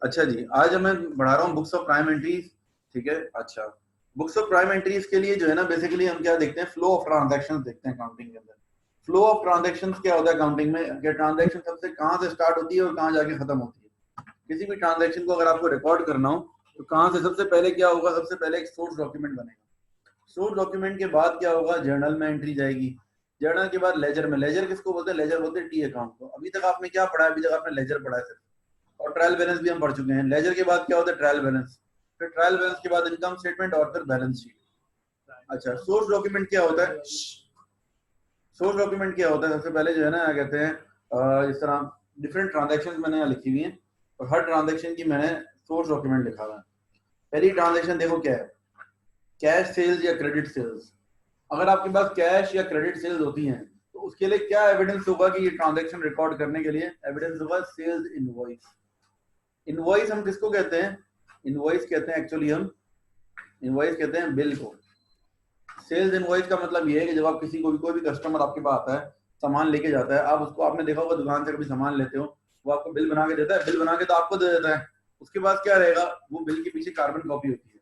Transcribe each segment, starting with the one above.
अच्छा जी, आज मैं बढ़ा रहा हूँ बुक्स ऑफ प्राइम एंट्रीज। ठीक है, अच्छा। बुक्स ऑफ प्राइम एंट्रीज के लिए जो है ना, बेसिकली हम क्या देखते हैं, फ्लो ऑफ ट्रांजैक्शंस देखते हैं अकाउंटिंग के अंदर। फ्लो ऑफ ट्रांजैक्शंस क्या होता है अकाउंटिंग में, कि ट्रांजैक्शन सबसे कहाँ से स्टार्ट होती है और कहाँ जाके खत्म होती है। किसी भी ट्रांजैक्शन को अगर आपको रिकॉर्ड करना हो तो कहाँ से सबसे पहले क्या होगा, सबसे पहले एक सोर्स डॉक्यूमेंट बनेगा। सोर्स डॉक्यूमेंट के बाद क्या होगा, जर्नल में एंट्री जाएगी। जर्नल के बाद लेजर में, लेजर किसको बोलते हैं, लेजर बोलते हैं टी अकाउंट को। अभी तक आपने क्या पढ़ा है, अभी तक आपने लेजर पढ़ा है सिर्फ, और ट्रायल बैलेंस भी हम पढ़ चुके हैं। लेजर के बाद क्या होता है, ट्रायल बैलेंस। फिर ट्रायल बैलेंस के बाद इनकम स्टेटमेंट और फिर बैलेंस शीट। अच्छा, सोर्स डॉक्यूमेंट क्या होता है, सोर्स डॉक्यूमेंट क्या होता है, सबसे पहले जो है ना कहते हैं, इस तरह डिफरेंट ट्रांजेक्शन मैंने यहाँ लिखी हुई है और हर ट्रांजेक्शन की मैंने सोर्स डॉक्यूमेंट लिखा हुआ है। पहली ट्रांजेक्शन देखो क्या है, कैश सेल्स या क्रेडिट सेल्स। अगर आपके पास कैश या क्रेडिट सेल्स होती हैं तो उसके लिए क्या एविडेंस होगा कि ये ट्रांजेक्शन रिकॉर्ड करने के लिए, एविडेंस होगा सेल्स इनवॉइस। इनवॉइस हम किसको कहते हैं, इनवॉइस कहते हैं एक्चुअली हम, इनवॉइस कहते हैं बिल को। सेल्स इनवॉइस का मतलब ये है कि जब आप किसी को भी, कोई भी कस्टमर आपके पास आता है, सामान लेके जाता है, आप उसको, आपने देखा होगा दुकान से कभी सामान लेते हो, वो आपको बिल बना के देता है, बिल बना के तो आपको दे देता है। उसके पास क्या रहेगा, वो बिल के पीछे कार्बन कॉपी होती है।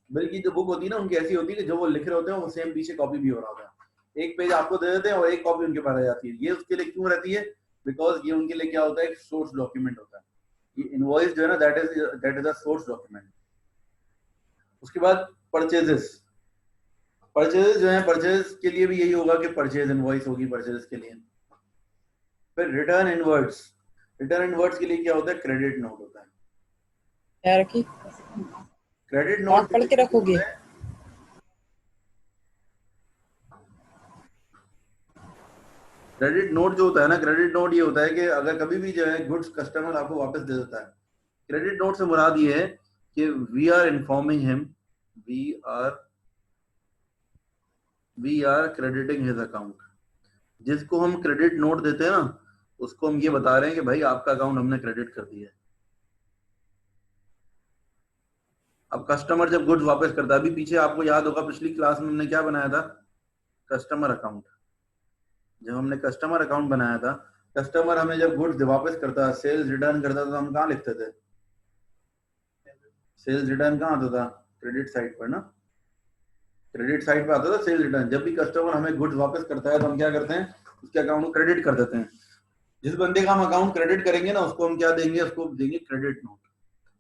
बिल की जो बुक होती है ना, उनकी ऐसी होती है कि जो वो लिख रहे होते हैं वो सेम पीछे कॉपी भी हो रहा होता है। एक पेज आपको दे देते हैं और एक कॉपी उनके पास रह जाती है। ये उसके लिए क्यों रहती है, बिकॉज ये उनके लिए क्या होता है, एक सोर्स डॉक्यूमेंट होता है। ये इनवॉइस जो है ना, that is a source document. उसके बाद परचेजेस, परचेज जो है, परचेज के लिए भी यही होगा कि परचेज इनवॉइस होगी परचेज के लिए। फिर रिटर्न इनवर्ड्स, रिटर्न इनवर्ड्स के लिए क्या होता है, क्रेडिट नोट होता है। क्या रखी? क्रेडिट नोट नोट पढ़ के बेसिकली रखोगे? होता है, क्रेडिट नोट जो होता है ना, क्रेडिट नोट ये होता है कि अगर कभी भी जो है गुड्स कस्टमर आपको वापस दे देता है, क्रेडिट नोट से मुराद ये है कि we are informing him, we are we are crediting his account. जिसको हम क्रेडिट नोट देते हैं ना, उसको हम ये बता रहे हैं कि भाई आपका अकाउंट हमने क्रेडिट कर दिया है। अब कस्टमर जब गुड्स वापस करता है, अभी पीछे आपको याद होगा पिछली क्लास में हमने क्या बनाया था, कस्टमर अकाउंट। जब हमने कस्टमर अकाउंट बनाया था, कस्टमर हमें जब गुड्स वापस करता, सेल्स रिटर्न करता था, तो हम कहाँ लिखते थे, सेल्स रिटर्न कहाँ आता था, क्रेडिट साइड पर ना, क्रेडिट साइड पे आता था सेल्स रिटर्न। जब भी कस्टमर हमें गुड्स वापस करता है तो हम क्या करते हैं, उसके अकाउंट को क्रेडिट कर देते हैं। जिस बंदे का हम अकाउंट क्रेडिट करेंगे ना, उसको हम क्या देंगे, उसको देंगे क्रेडिट नोट।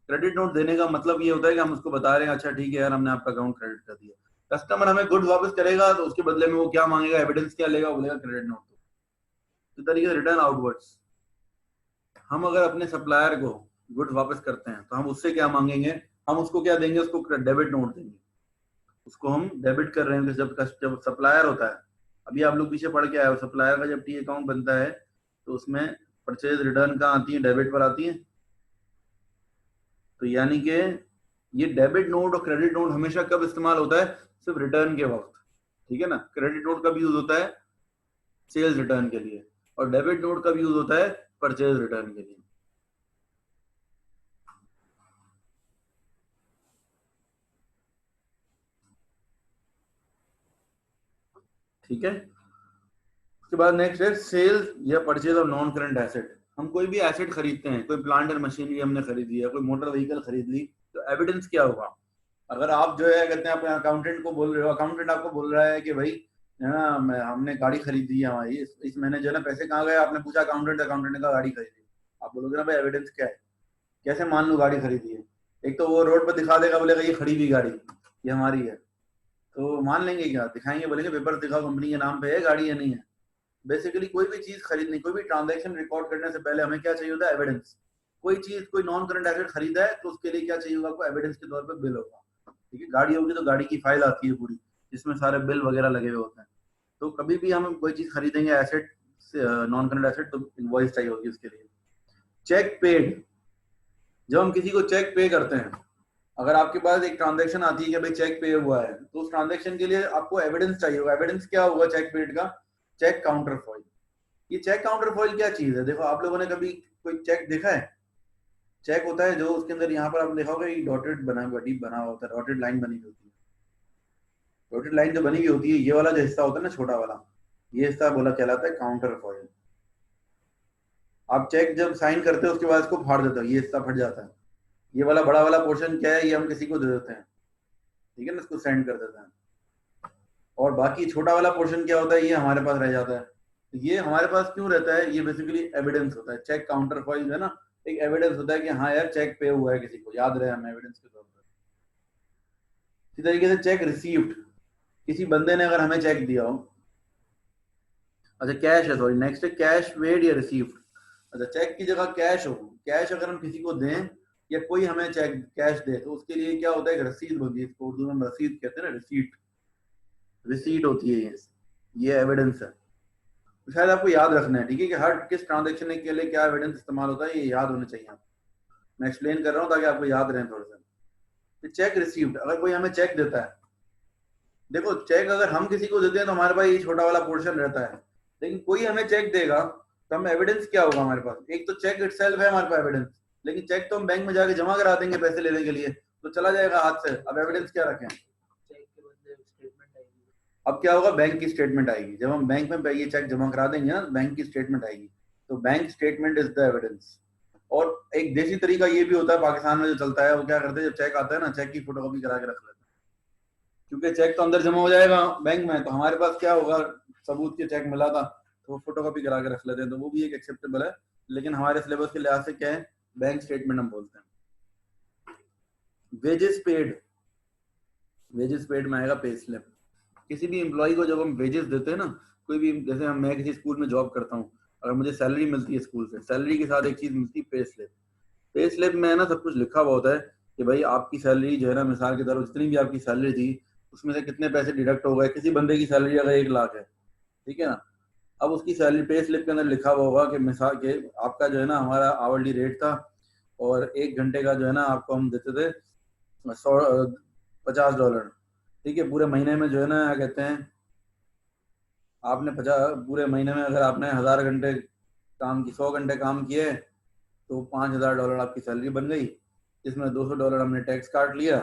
क्रेडिट नोट देने का मतलब ये होता है कि हम उसको बता रहे हैं, अच्छा ठीक है यार, हमने आपका अकाउंट क्रेडिट कर दिया। कस्टमर हमें गुड्स वापस करेगा तो उसके बदले में वो क्या मांगेगा, एविडेंस क्या लेगा, बोलेगा क्रेडिट नोट। तो तरीके से रिटर्न आउटवर्ड्स, हम अगर अपने सप्लायर को गुड्स वापस करते हैं तो हम उससे क्या मांगेंगे, हम उसको क्या देंगे, उसको डेबिट नोट देंगे। उसको हम डेबिट कर रहे हैं। जब जब सप्लायर होता है, अभी आप लोग पीछे पढ़ के आए हो, सप्लायर का जब टी अकाउंट बनता है तो उसमें परचेज रिटर्न कहाँ आती है, डेबिट पर आती है। तो यानी कि ये डेबिट नोट और क्रेडिट नोट हमेशा कब इस्तेमाल होता है, सिर्फ रिटर्न के वक्त। ठीक है ना, क्रेडिट नोट कब यूज होता है, सेल्स रिटर्न के लिए, और डेबिट नोट कब यूज होता है, परचेज रिटर्न के लिए। ठीक है, उसके बाद नेक्स्ट है सेल्स या purchase of non current asset. हम कोई भी एसेट खरीदते हैं, कोई प्लांट एंड मशीनरी हमने खरीदी है, कोई मोटर व्हीकल खरीद ली, तो एविडेंस क्या होगा। अगर आप जो है कहते हैं अपने अकाउंटेंट को बोल रहे हो, अकाउंटेंट आपको बोल रहा है कि भाई है ना, हमने गाड़ी खरीदी है हमारी, इस महीने जो है ना पैसे कहाँ गए, आपने पूछा अकाउंटेंट, अकाउंटेंट ने कहा गाड़ी खरीदी। आप बोलोगे ना भाई एविडेंस क्या है, कैसे मान लूं गाड़ी खरीदी है। एक तो वो रोड पर दिखा देगा, बोलेगा ये खड़ी हुई गाड़ी, ये हमारी है, तो मान लेंगे क्या, दिखाएंगे, बोलेंगे पेपर दिखाओ कंपनी के नाम पे है गाड़ी या नहीं है। बेसिकली कोई भी चीज खरीदनी, कोई भी ट्रांजैक्शन रिकॉर्ड करने से पहले हमें क्या चाहिए होता है, एविडेंस। कोई चीज, कोई नॉन करंट एसेट खरीदा है तो उसके लिए क्या चाहिए होगा आपको, एविडेंस के तौर पे बिल होगा। ठीक है, गाड़ी होगी तो गाड़ी की फाइल आती है पूरी, जिसमें सारे बिल वगैरह लगे हुए होते हैं। तो कभी भी हम कोई चीज खरीदेंगे एसेट, नॉन करंट एसेट, तो इनवॉइस चाहिए होगी उसके लिए। चेक पेड, जब हम किसी को चेक पे करते हैं, अगर आपके पास एक ट्रांजैक्शन आती है कि भाई चेक पे हुआ है, तो उस ट्रांजैक्शन के लिए आपको एविडेंस चाहिए होगा। एविडेंस क्या होगा चेक पेड का, चेक काउंटर फॉइल। ये चेक काउंटर फॉइल क्या चीज है, देखो आप लोगों ने कभी कोई चेक देखा है, चेक होता है जो उसके अंदर, यहाँ पर आप देखा होगा डॉटेड बना हुआ, डीप बना होता है, डॉटेड लाइन बनी हुई होती है। डॉटेड लाइन जो बनी हुई होती है, ये वाला जो हिस्सा होता है ना, छोटा वाला, ये हिस्सा बोला कहलाता है काउंटर फॉइल। आप चेक जब साइन करते हो उसके बाद इसको फाड़ देते हो, ये हिस्सा फट जाता है, ये वाला बड़ा वाला पोर्शन क्या है, ये हम किसी को दे देते हैं, ठीक है ना, इसको सेंड कर देते हैं। और बाकी छोटा वाला पोर्शन क्या होता है, ये हमारे पास रह जाता है। तो ये हमारे पास क्यों रहता है, ये बेसिकली एविडेंस होता है। चेक काउंटर फॉइल है ना, एक एविडेंस होता है कि हाँ यार चेक पे हुआ है, किसी को याद रहे हमें एविडेंस के तौर पर। इसी तरीके से चेक रिसीव्ड, किसी बंदे ने अगर हमें चेक दिया हो, अच्छा कैश है, सॉरी नेक्स्ट है कैश पेड या रिसीव्ड। अच्छा चेक की जगह कैश हो, कैश अगर हम किसी को दें या कोई हमें चेक कैश दे तो उसके लिए क्या होता है, एक रसीद होती है, इसको उर्दू में रसीद कहते हैं ना, रिसीट, रिसीट होती है ये एविडेंस है। तो शायद आपको याद रखना है, ठीक है, कि हर किस ट्रांजेक्शन के लिए क्या एविडेंस इस्तेमाल होता है, ये याद होने चाहिए आपको। मैं एक्सप्लेन कर रहा हूँ ताकि आपको याद रहे थोड़ा सा। चेक रिसीव्ड, अगर कोई हमें चेक देता है, देखो चेक अगर हम किसी को देते हैं तो हमारे पास ये छोटा वाला पोर्शन रहता है, लेकिन कोई हमें चेक देगा तो हम एविडेंस क्या होगा हमारे पास, एक तो चेक इटसेल्फ है हमारे पास एविडेंस, लेकिन चेक तो हम बैंक में जाके जमा करा देंगे पैसे लेने के लिए, तो चला जाएगा हाथ से। अब एविडेंस क्या रखें, चेक के बदले स्टेटमेंट आएगी। अब क्या होगा, बैंक की स्टेटमेंट आएगी। जब हम बैंक में ये चेक जमा करा देंगे ना, बैंक की स्टेटमेंट आएगी, तो bank statement is the evidence. और एक देसी तरीका ये भी होता है पाकिस्तान में जो चलता है, वो क्या करते हैं, जब चेक आता है ना, चेक की फोटोकॉपी करा के रख लेते हैं, क्योंकि चेक तो अंदर जमा हो जाएगा बैंक में, तो हमारे पास क्या होगा, सबूत के चेक मिला था, तो फोटोकॉपी करा के रख लेते हैं, तो वो भी एक एक्सेप्टेबल है। लेकिन हमारे सिलेबस के लिहाज से क्या है, बैंक स्टेटमेंट हम बोलते हैं। वेजेस पेड, वेजेस पेड में आएगा पे स्लिप। किसी भी एम्प्लॉय को जब हम वेजेस देते हैं ना, कोई भी, जैसे हम, मैं किसी स्कूल में जॉब करता हूँ, अगर मुझे सैलरी मिलती है स्कूल से, सैलरी के साथ एक चीज मिलती है पे स्लिप। पे स्लिप में ना सब कुछ लिखा हुआ होता है कि भाई आपकी सैलरी जो है ना, मिसाल की तरफ जितनी भी आपकी सैलरी थी उसमें से कितने पैसे डिडक्ट हो गए। किसी बंदे की सैलरी अगर 1 लाख है, ठीक है ना, अब उसकी सैलरी पे स्लिप के अंदर लिखा हुआ होगा कि मिसाल के आपका जो है ना, हमारा आवरली रेट था और 1 घंटे का जो है ना आपको हम देते थे 50 डॉलर, ठीक है, पूरे महीने में जो है ना, क्या कहते हैं, आपने 50, पूरे महीने में अगर आपने 1000 घंटे काम की, 100 घंटे काम किए, तो $5000 आपकी सैलरी बन गई, जिसमें $200 हमने टैक्स काट लिया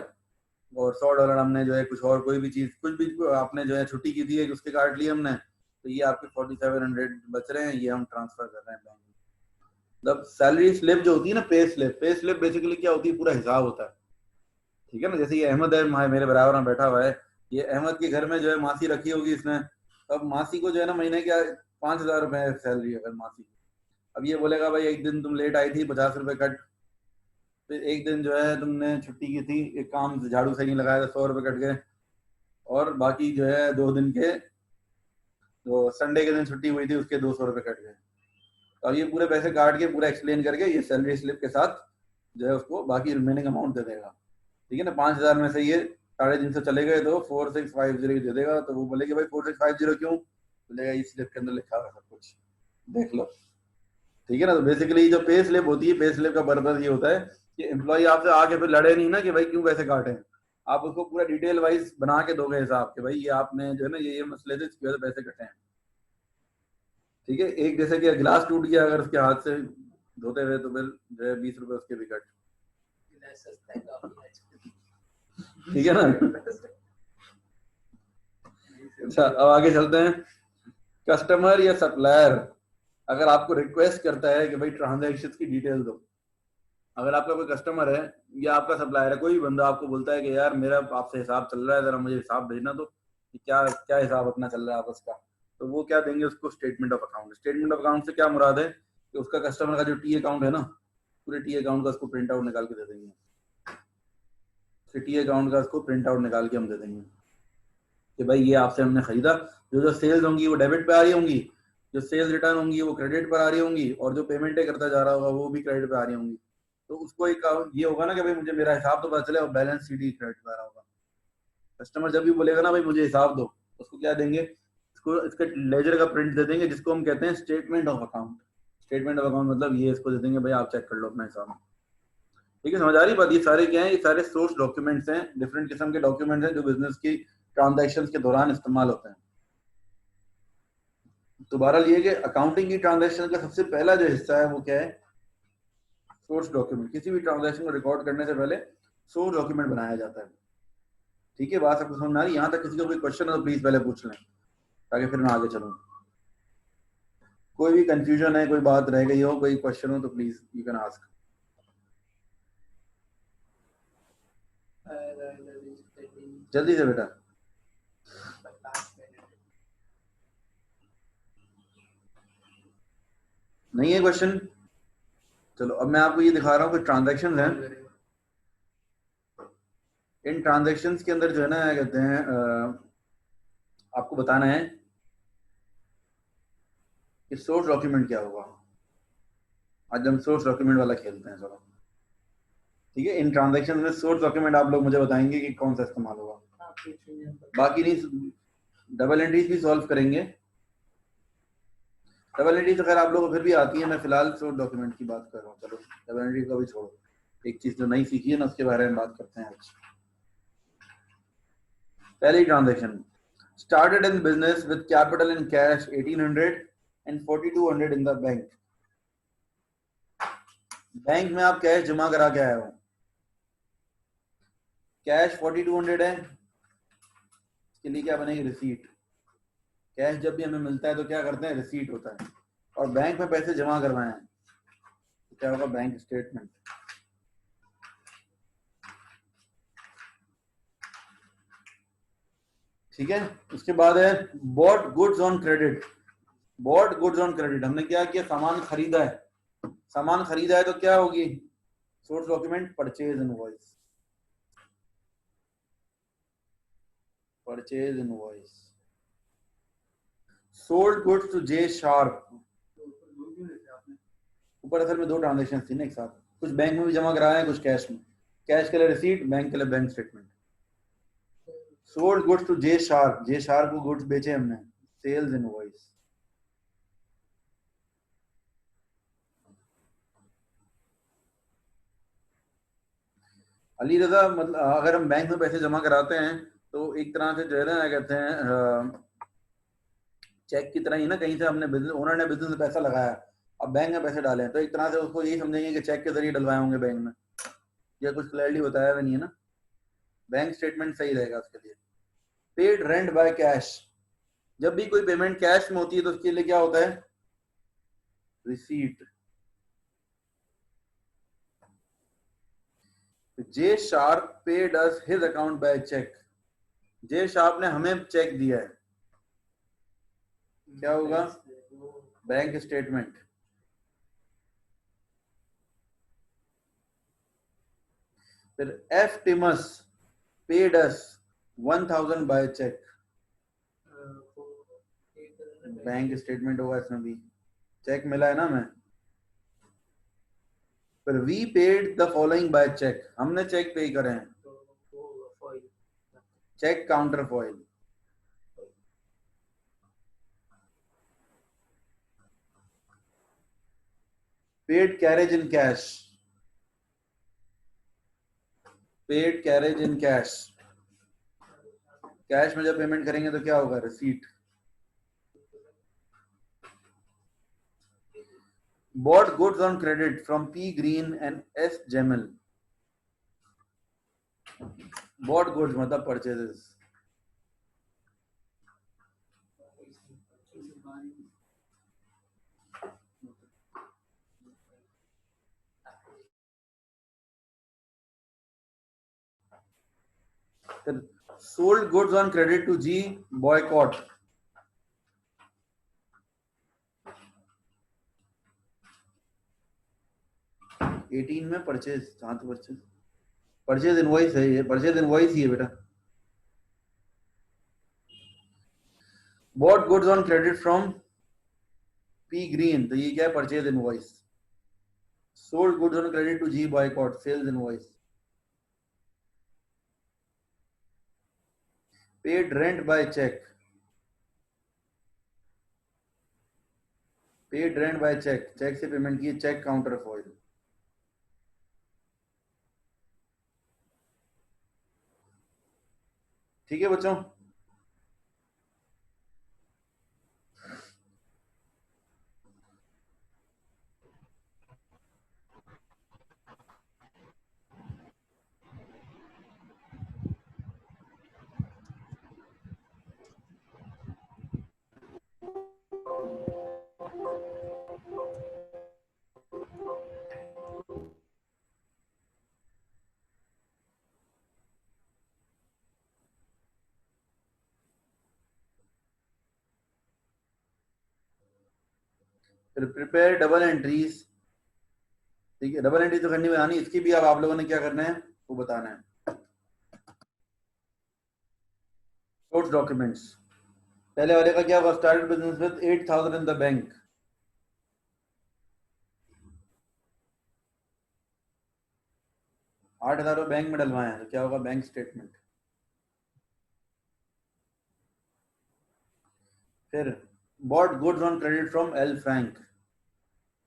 और $100 हमने जो है कुछ और कोई भी चीज, कुछ भी आपने जो है छुट्टी की थी उसके काट लिए हमने, तो ये आपके 4700 बच रहे हैं, ये हम ट्रांसफर कर रहे हैं बैंक में। मतलब सैलरी स्लिप जो होती है ना, pay slip, pay slip basically क्या होती है, पूरा हिसाब होता है, ठीक है ना। जैसे ये अहमद है मेरे बराबर में बैठा हुआ है, ये अहमद के घर में जो है मासी रखी होगी इसने, अब मासी को जो है ना महीने क्या 5000 रुपए सैलरी अगर मासी, अब ये बोलेगा भाई एक दिन तुम लेट आई थी, 50 रुपए कट, फिर एक दिन जो है तुमने छुट्टी की थी, एक काम झाड़ू सही नहीं लगाया था, 100 रुपए कट गए, और बाकी जो है 2 दिन के, तो संडे के दिन छुट्टी हुई थी उसके 200 रुपए कट गए। तो अब ये पूरे पैसे काट के पूरा एक्सप्लेन करके ये सैलरी स्लिप के साथ जो है उसको बाकी रिमेनिंग अमाउंट दे देगा, ठीक है ना। 5000 में से ये 350 चले गए तो 4650 दे देगा, तो वो बोलेगी भाई 4650 क्यों, बोलेगा इस स्लिप के अंदर लिखा हुआ सब कुछ, देख लो, ठीक है ना। तो बेसिकली जो पे स्लिप होती है, पे स्लिप का पर्पज ये होता है कि एम्प्लॉय आपसे आके फिर लड़े नहीं ना कि भाई क्यों पैसे काटे, आप उसको पूरा डिटेल वाइज बना के दोगे हिसाब के, भाई ये आपने जो है ना ये मसले थे, इसकी वजह से पैसे कटे हैं, ठीक है। एक जैसे कि गिलास टूट गया अगर उसके हाथ से धोते हुए, तो फिर जो है 20 रुपए उसके भी कट, ठीक है ना। अच्छा अब आगे चलते हैं। कस्टमर या सप्लायर अगर आपको रिक्वेस्ट करता है कि भाई ट्रांजैक्शन की डिटेल दो, अगर आपका कोई कस्टमर है या आपका सप्लायर है, कोई भी बंदा आपको बोलता है कि यार मेरा आपसे हिसाब चल रहा है, जरा मुझे हिसाब भेजना दो कि क्या क्या हिसाब अपना चल रहा है आपस का, तो वो क्या देंगे उसको, statement of account. Statement of account से क्या मुराद है कि उसका कस्टमर का जो टी अकाउंट है ना, पूरे टी अकाउंट का उसको प्रिंट आउट निकाल के दे देंगे, टी अकाउंट का उसको प्रिंट आउट निकाल के हम दे देंगे कि भाई ये आपसे हमने खरीदा, जो जो सेल्स होंगी वो डेबिट पे आ रही होंगी, जो सेल्स रिटर्न होंगी वो क्रेडिट पर आ रही होंगी, और जो पेमेंटें करता जा रहा होगा वो भी क्रेडिट पे आ रही होंगी। तो उसको एक ये होगा ना कि भाई मुझे मेरा हिसाब तो पता चले, और बैलेंस शीट ही क्रेडिट पे आ रहा होगा। कस्टमर जब भी बोलेगा ना भाई मुझे हिसाब दो, उसको क्या देंगे, इसको इसके लेजर का प्रिंट दे देंगे, जिसको हम कहते हैं statement of account. Statement of account मतलब ये इसको दे देंगे, भाई आप चेक कर लो अपना हिसाब, ठीक है, समझ आ रही बात। ये सारे क्या है, ये सारे सोर्स डॉक्यूमेंट्स हैं, डिफरेंट किस्म के डॉक्यूमेंट्स हैं जो बिजनेस की ट्रांजैक्शंस के दौरान इस्तेमाल होते हैं। तो बहरहाल ये कि अकाउंटिंग की ट्रांजैक्शन का सबसे पहला जो हिस्सा है वो क्या है, सोर्स डॉक्यूमेंट। किसी भी ट्रांजैक्शन को रिकॉर्ड करने से पहले सोर्स डॉक्यूमेंट बनाया जाता है, ठीक है। बात सबको समझ में आ रही है? यहाँ तक किसी को कोई क्वेश्चन हो तो प्लीज पहले पूछ लें ताकि फिर मैं आगे चलूँ। कोई भी कंफ्यूजन है, कोई बात रह गई हो, कोई क्वेश्चन हो तो प्लीज यू कैन आस्क। जल्दी से बेटा। नहीं है क्वेश्चन? चलो अब मैं आपको ये दिखा रहा हूँ कि ट्रांजैक्शन हैं। इन ट्रांजैक्शंस के अंदर जो है ना क्या कहते हैं, आपको बताना है कि सोर्स डॉक्यूमेंट क्या होगा। आज हम सोर्स डॉक्यूमेंट वाला खेलते हैं। चलो ठीक है, इन ट्रांजैक्शन में सोर्स डॉक्यूमेंट आप लोग मुझे बताएंगे कि कौन सा इस्तेमाल होगा। बाकी नहीं, डबल एंट्रीज भी सॉल्व करेंगे। डबल एंट्री तो खैर आप लोगों को फिर भी आती है, मैं फिलहाल सोर्स डॉक्यूमेंट की बात कर रहा हूँ। चलो डबल एंट्री को भी छोड़ो, एक चीज जो नहीं सीखी है ना उसके बारे में बात करते हैं आज। पहली transaction, started in business with capital in cash 1800 and 4200 in the bank। Bank में आप कैश जमा करा के आए हो, कैश 4200 है, इसके लिए क्या बनेगी? रिसीट। कैश जब भी हमें मिलता है तो क्या करते हैं? रिसीट होता है। और बैंक में पैसे जमा करवाए हैं तो क्या होगा? Bank statement. ठीक है, उसके बाद है bot goods on credit. Bot goods on credit, हमने क्या किया? सामान खरीदा है। सामान खरीदा है तो क्या होगी? Source document purchase invoice. Purchase invoice. Sold goods to J Sharp. ऊपर असल में दो ट्रांजेक्शन थी ना एक साथ, कुछ बैंक में भी जमा कराए हैं, कुछ कैश में। कैश के लिए रिसीट, बैंक के लिए bank statement. Sold goods to J Sharp, J Sharp को गुड्स बेचे हमने, सेल्स इनवॉइस। अली रजा, मतलब अगर हम बैंक में पैसे जमा कराते हैं तो एक तरह से जो है ना कहते हैं चेक की तरह ही ना, कहीं से हमने बिजनेस ओनर ने बिजनेस में पैसा लगाया, अब बैंक में पैसे डाले हैं तो एक तरह से उसको यही समझेंगे कि चेक के जरिए डलवाए होंगे बैंक में। या कुछ क्लियरली बताया हुआ नहीं है ना, बैंक स्टेटमेंट सही रहेगा उसके लिए। पेड रेंट बाय कैश, जब भी कोई पेमेंट कैश में होती है तो उसके लिए क्या होता है? Receipt. J Sharp paid us his account by cheque, J Sharp ने हमें चेक दिया है, क्या होगा? Bank statement. फिर F Timms paid us 1000 by cheque, bank statement होगा इसमें भी, चेक मिला है ना हमें। फिर we paid the following by cheque, हमने चेक पे करे हैं, cheque counterfoil. Paid carriage in cash, paid carriage in cash, cash में जब पेमेंट करेंगे तो क्या होगा? Receipt. Bought goods on credit from P Green and S Jemal. Bought goods मतलब purchases. Sold goods on credit to G Boycott, eighteen में purchase, कहां तो परचेज? परचेज इनवॉइस है ये, परचेज इनवॉइस ही है बेटा। Bought goods on credit from P Green, तो ये क्या है? Purchase invoice. Sold goods on credit to G Boycott, sales invoice. Paid rent by cheque, paid rent by cheque, cheque से पेमेंट की, चेक काउंटर फॉइल। ठीक है बच्चों, फिर प्रिपेयर डबल एंट्रीज, ठीक है, डबल एंट्री तो करनी बनानी, इसकी भी अब आप लोगों ने क्या करना है वो बताना है। सोर्स डॉक्यूमेंट्स, पहले वाले का क्या होगा, started business with 8,000 in the bank, $8,000 bank में डलवाए हैं, तो क्या होगा, बैंक स्टेटमेंट। फिर bought goods on credit from L Frank,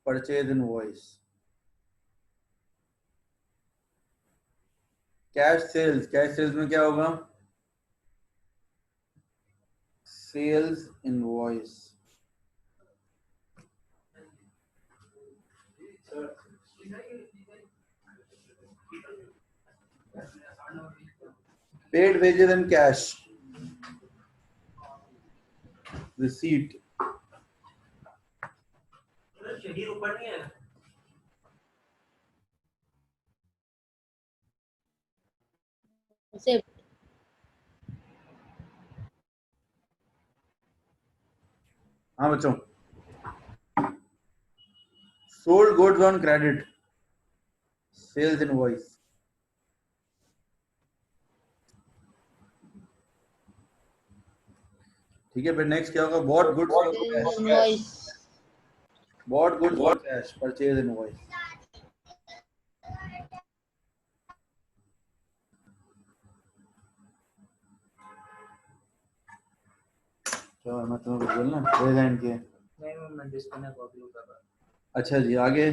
purchase invoice. Cash sales, cash sales में क्या होगा, sales invoice. Paid wages and cash, receipt. से हाँ बच्चों, sold goods on credit, sales invoice. ठीक है, फिर नेक्स्ट क्या होगा, bought goods for cash, invoice, bought goods for cash, purchase invoice. तो मैं तुम्हें कुछ बोलना प्रेजेंट के, नहीं मैं डिस्कनेक्ट कर रहा। अच्छा जी आगे,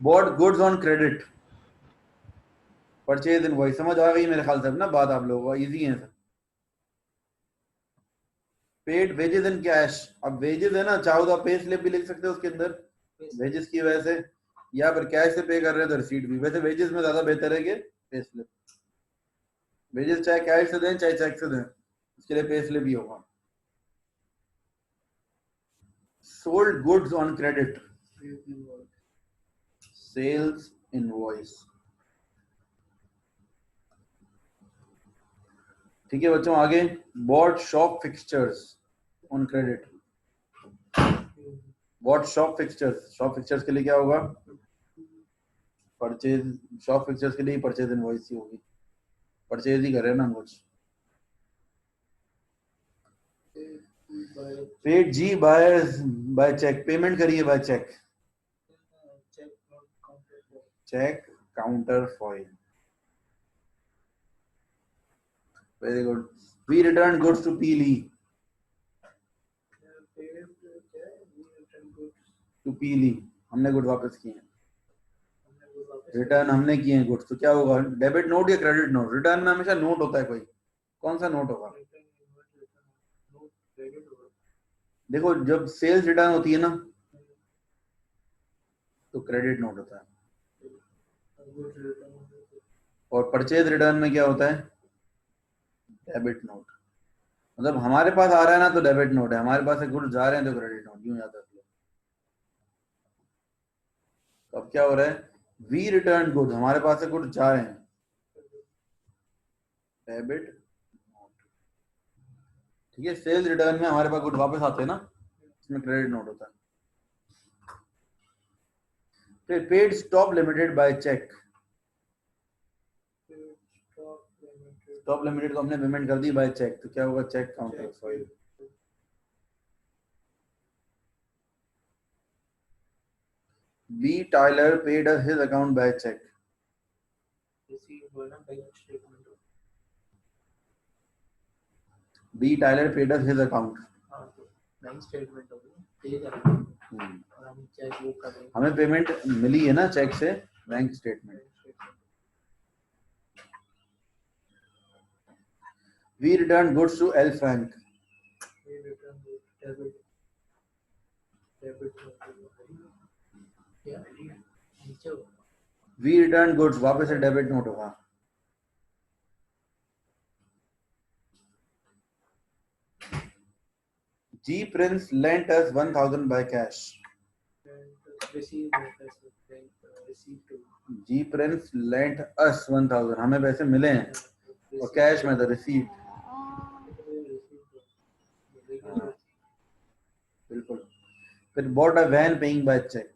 bot goods on credit, purchase invoice. समझ आ गई मेरे ख्याल से ना बात आप लोगों को, इजी है sir. Paid wages in cash, अब वेजेस है ना, चाहो तो आप पे स्लिप भी लिख सकते हो उसके अंदर वेजेस की वजह से, या फिर कैश से पे कर रहे हैं तो रिसीट भी। वैसे वेजेस में ज्यादा बेहतर है कि पे स्लिप। वेजेस चाहे कैश से दें चाहे चेक से दें, उसके लिए पे स्लिप ही होगा। Sold goods on credit, sales invoice. ठीक है बच्चों, आगे bought shop fixtures on credit, bought shop fixtures, shop fixtures के लिए क्या होगा, परचेज, शॉप फिक्सचर्स के लिए परचेज इनवॉइस ही होगी, परचेज ही कर रहे हैं ना हम कुछ। Paid G Byers by cheque, payment करिए by cheque, cheque counterfoil. Very good. We return goods to Peeley, to Peeley, हमने गुड वापस किए हैं, रिटर्न हमने किए हैं गुड्स, तो क्या होगा, डेबिट नोट या क्रेडिट नोट। रिटर्न में हमेशा नोट होता है कोई, कौन सा नोट होगा, देखो जब सेल्स रिटर्न होती है ना तो क्रेडिट नोट होता है, और परचेज रिटर्न में क्या होता है, डेबिट नोट। मतलब हमारे पास आ रहा है ना तो डेबिट नोट है, हमारे पास से गुड्स जा रहे हैं तो क्रेडिट नोट, यूं याद रख लो। तो अब क्या हो रहा है, वी रिटर्न गुड्स, हमारे पास से गुड्स जा रहे हैं, डेबिट नोट। ठीक है, सेल्स रिटर्न में हमारे पास गुड्स वापस आते हैं ना, इसमें क्रेडिट नोट होता है। फिर paid Stop Limited by cheque, Stop Limited को हमने पेमेंट कर दी बाय चेक, तो क्या होगा, cheque counterfoil. B Tyler paid his account by cheque, B Tyler paid his account, bank statement होगी, और हम चेक वो करेंगे, हमें पेमेंट मिली है ना चेक से, bank statement. We return goods to L Frank, we return goods, वापस से डेबिट नोट होगा। G Prince lent us 1,000 by cash, G Prince lent us 1,000, हमें पैसे मिले हैं, और कैश में तो रिसीट। बिल्कुल। फिर bought a van paying by check,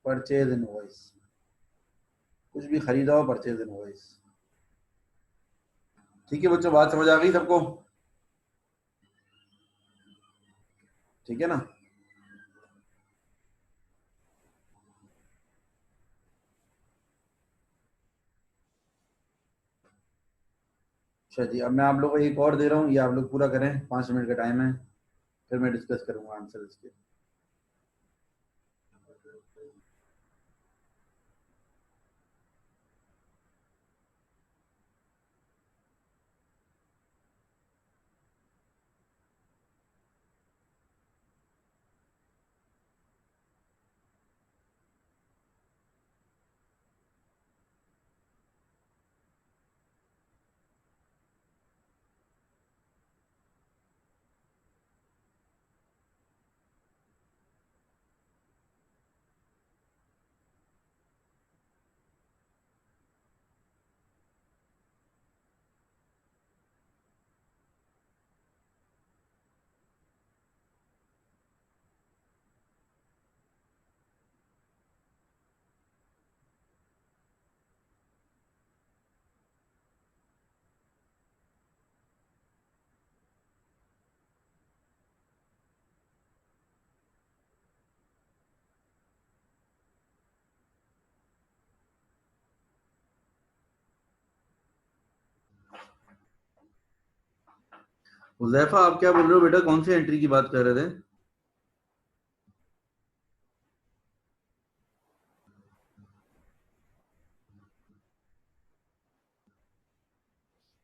purchase invoice, कुछ भी खरीदा हो purchase invoice। ठीक है बच्चों, बात समझ आ गई सबको? ठीक है ना? अच्छा जी, अब मैं आप लोगों को एक और दे रहा हूँ, ये आप लोग पूरा करें, 5 मिनट का टाइम है, फिर मैं डिस्कस करूंगा आंसर इसके। हुज़ैफा, आप क्या बोल रहे हो बेटा, कौन सी एंट्री की बात कर रहे थे?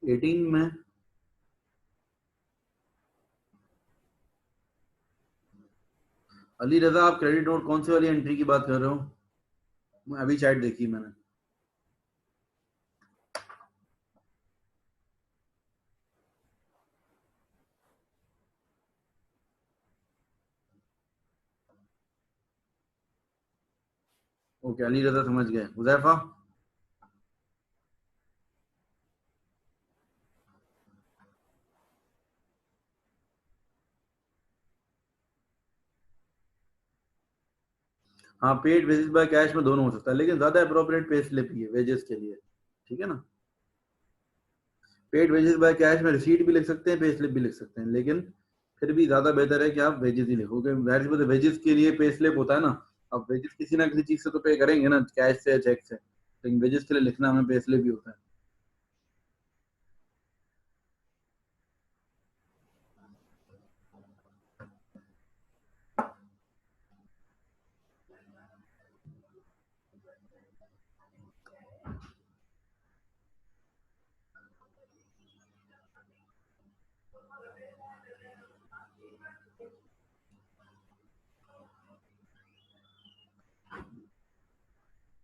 एटीन में? अली रजा, आप क्रेडिट नोट कौन सी वाली एंट्री की बात कर रहे हो? मैं अभी चैट देखी मैंने। ओके, अली रजा समझ गए। हुज़ैफा? हाँ, पेड वेजेस बाय कैश में दोनों हो सकता है, लेकिन ज्यादा अप्रोप्रिएट पे स्लिप ही है वेजेस के लिए। ठीक है ना? पेड वेजेस बाय कैश में रिसीट भी लिख सकते हैं, पे स्लिप भी लिख सकते हैं, लेकिन फिर भी ज्यादा बेहतर है कि आप वेजेस ही लिखोगे। वैसे वेजेस के लिए पे स्लिप होता है ना, अब वेजेस किसी ना किसी चीज से तो पे करेंगे ना, कैश से, चेक से, लेकिन वेजेस के लिए लिखना हमें पे स्लिप भी होता है।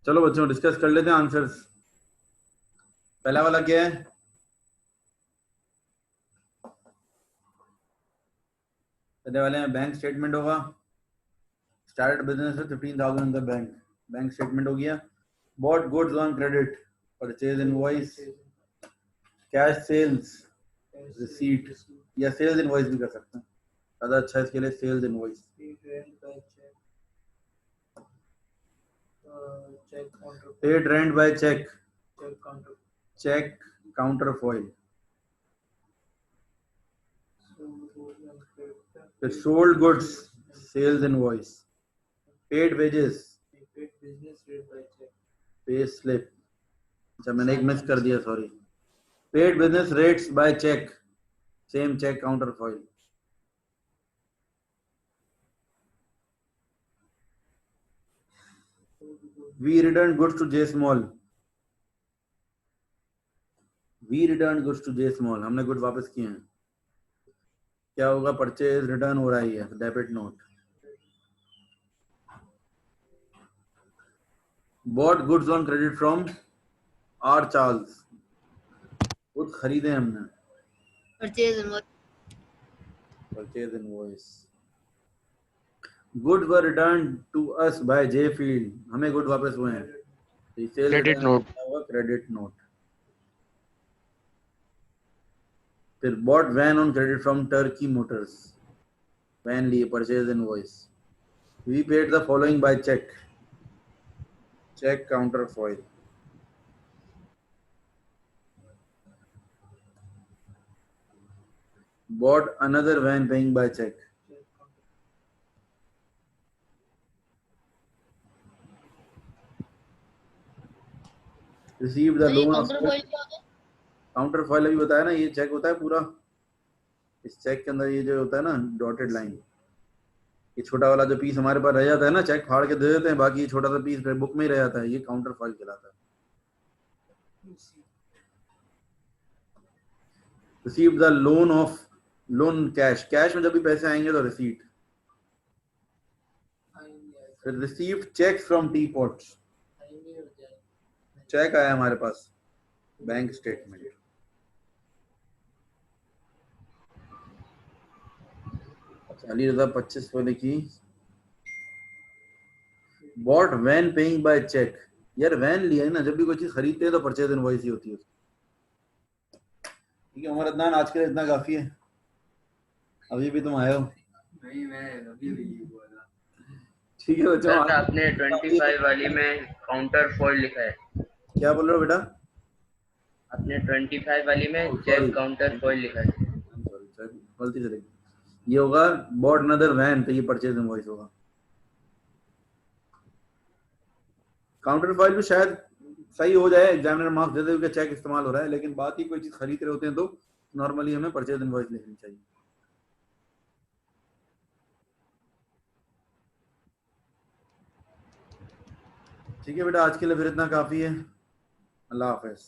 चलो बच्चों, डिस्कस कर लेते हैं आंसर्स। पहला वाला क्या है? पहले वाले में बैंक स्टेटमेंट होगा। Start business with 15,000 in the bank, bank statement हो गया। Bought goods on credit, purchase invoice, cash sales, receipt, या सेल्स इनवॉइस भी कर सकते हैं, ज्यादा अच्छा है इसके लिए sales invoice. Paid rent by cheque, cheque counterfoil. फिर sold goods, sales invoice. Paid wages, pay slip. अच्छा, मैंने एक मिस कर दिया, sorry. Paid business rates by cheque, same check counterfoil. We return goods to J Small, we return goods to J Small, हमने good वापस किए हैं। क्या होगा? परचेज रिटर्न हो रहा है, debit note. Bought goods on credit from R Charles, good खरीदे हमने, purchase invoice. Purchase invoice. Good were return to us by J Field, हमें गुड वापस हुए हैं। Sale credit return note. होगा क्रेडिट नोट। फिर bought van on credit from Turkey Motors, van लिए purchase invoice, we paid the following by cheque, cheque counterfoil, bought another van paying by check, received the sir ये loan of counter foil क्या होता है? Counter foil अभी बताया ना, ये check होता है पूरा, इस चेक के अंदर ये जो होता है ना डॉटेड लाइन, ये छोटा वाला जो पीस हमारे पास रह जाता है ना, चेक फाड़ के दे देते हैं, बाकी ये छोटा सा पीस बुक में ही रह जाता है, ये काउंटर फॉइल कहलाता है। Receive the loan of, loan cash, cash में जब भी पैसे आएंगे तो रिसीट, फिर receive cheque from T Potts, cheque आया हमारे पास, बैंक स्टेटमेंट, ₹40,25 लिखी, bought van paying by cheque, यार वैन लिया है ना, जब भी कोई चीज खरीदते हैं तो परचेज इनवॉइस ही होती है। ठीक है उमर अदनान, आज के लिए इतना काफी है, अभी भी तुम आए हो। नहीं मैं अभी भी बोला। ठीक है बच्चों, सर आपने 25 वाली में काउंटर फॉइल लिखा है। क्या बोल रहे हो बेटा? आपने 25 वाली में sorry. चेक काउंटर फॉइल लिखा है। सॉरी गलती से लिख, ये होगा बॉट अनदर वैन, तो ये परचेज इनवॉइस होगा। काउंटर फॉइल भी शायद सही हो जाए, एग्जामिनर मार्क्स देते हुए चेक इस्तेमाल हो रहा है, लेकिन बात ही कोई चीज खरीद रहे होते हैं तो नॉर्मली हमें परचेज इनवॉइस लिखनी चाहिए। ठीक है बेटा, आज के लिए फिर इतना काफी है, अल्लाह हाफिज।